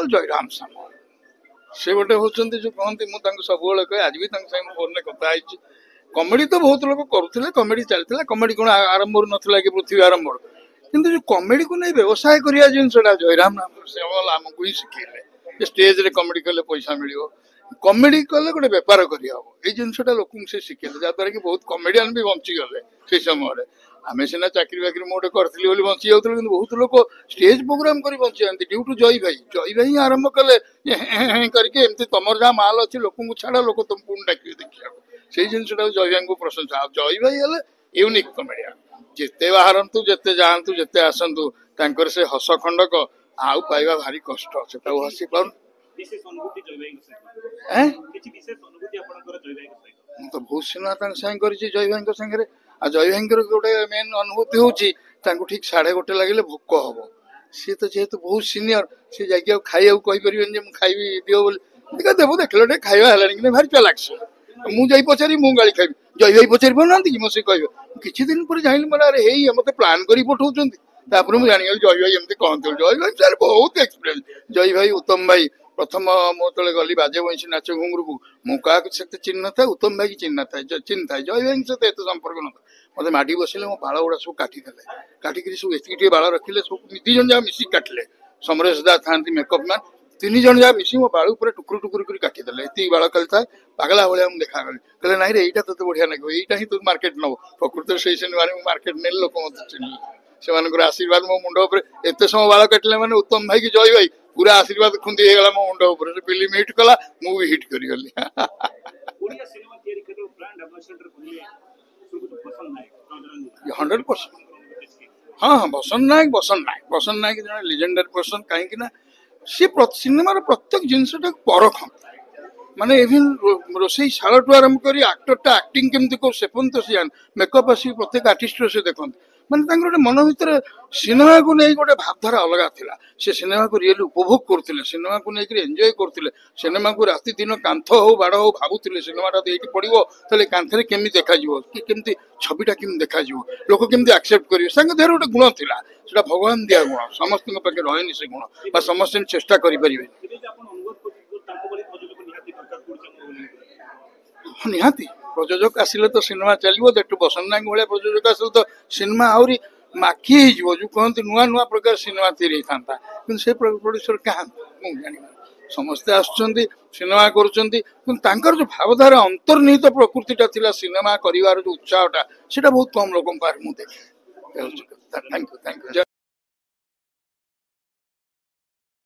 जयराम सामल से गोटे होती जो कहती मुझे सब कहे आज भी फोन में कथा कमेडी तो बहुत लोग करुले कमेडी चलता कमेडी कौन आरंभ ना कि पृथ्वी आरंभ किंतु जो कमेडी को नहीं व्यवसाय करिया जिनसा जयराम सामल आमको ही शिखेले स्टेज रे कमेडी कले पैसा मिल कमेडी कले गोटे बेपार कर जिनसा लोक से शिखेले जहाँद्वारा कि बहुत कमेडियान भी बंची गले से समय आम सीना चाकरी बाकरी मुझे करी बंची जाऊँ कि बहुत लोग स्टेज प्रोग्राम कर बंची जाती ड्यू टू जय भाई आरंभ कले करके एमती तुम जहाँ माल अच्छे लोक छाड़ लोक तुम पुणी डाक देखा से जिनसा जय भाई को प्रशंसा जय भाई हेले यूनिक कमेडियान जिते बाहरतु जिते जातु जिते आसतु से हस खंडक आउ पाइबा भारी कष्ट से हसी पार तो बहुत सिनेमा सागे कर जय भाई सागर आ जय भाई गोटे मेन अनुभूति हूँ ठीक 1:30 लगे भोक हम सी तो जेहतु बहुत सिनियर सी जा खाइबा कहीपर खाइबी दिव बोली देव देख खाइबा है भारी चालाक मुझे पचारि मु गाड़ी खाइबी जय भाई पचारि पाना कि मो से कह किसी दिन पर जान मैं अरे हे मत प्लां कर पठाऊँ मुझे जानी जय भाई एमती कहते जय भाई सर बहुत एक्सपीरियंस जय भाई उत्तम भाई प्रथम मो तले गली बाजे बंशी नाच घुंगरू को मुझे चिन्ह था उत्तम भाई की चिन्ह था जय भाई सहित एत संपर्क न मत माटी बसले मो बाल गुड़ा सब काटिदेले काटिक सब एति बाल रखिले सब दी जन जहाँ मिसिक काटिले समरेश दा था मेकअप मैन 3 जन जहाँ मिसी मो बाल टुकुर टुकुर कर काटिदेले एति बाल कल था पगला भाया मुझे देखा कहले ना रे यहाँ तो बढ़िया लगे यहाँ ही तो मार्केट नब प्रकृत से सिनेमा मार्केट ने लोक मत चिन्ह से आशीर्वाद मो मुंड एत समय बाल काटिले मैंने उत्तम भाई की जय भाई पूरा आशीर्वाद खुंदी हो गला मो मुंड उपर फिल्म हिट कला मु भी हिट कर गली 100% हाँ हाँ बसंत नायक जन लेजेंडरी पर्सन कहीं सी सिनेमार प्रत्येक जिनसा परख माने इवन रोसई शाल टू आरंभ कर आक्टरटा आक्टिंग केमती कर से पर्यंत सी जान मेकअप आस प्रत्येक आर्टिस्ट से देखते माने गोटे मन भर सिनेमा को नहीं गोटे भावधारा अलग था से सिनेमा को रियली उपभोग करते सिनेमा को लेकर एंजॉय करते सिनेमा को राति दिन कांथ हो बाड़ हो भावुले सिनेमाटा ये पड़ो तो कांथे केमी देखा कि केमती छविटा केमी देखा लोक केमती एक्सेप्ट करेंगे देहर गोटे गुण था से भगवान दिया गुण समस्त पाखे रहे से गुण समस्त चेष्टा करें निहाती प्रयोजक आसिले तो सिनेमा चलो देखु बसंत नायक भाया प्रयोजक आसिले तो सिनेमा आहरी माखी हो जो कहते नुआ नुआ प्रकार सिनेमा तैयारी था कि प्रोड्यूसर क्या जानी समस्ते आसुच्चंदी सिनेमा कर जो भावधारा अंतर्निहित प्रकृतिटा थिला सिनेमा करिवार जो उत्साहटा सेटा बहुत कम लोक मुझे देखे थैंक यू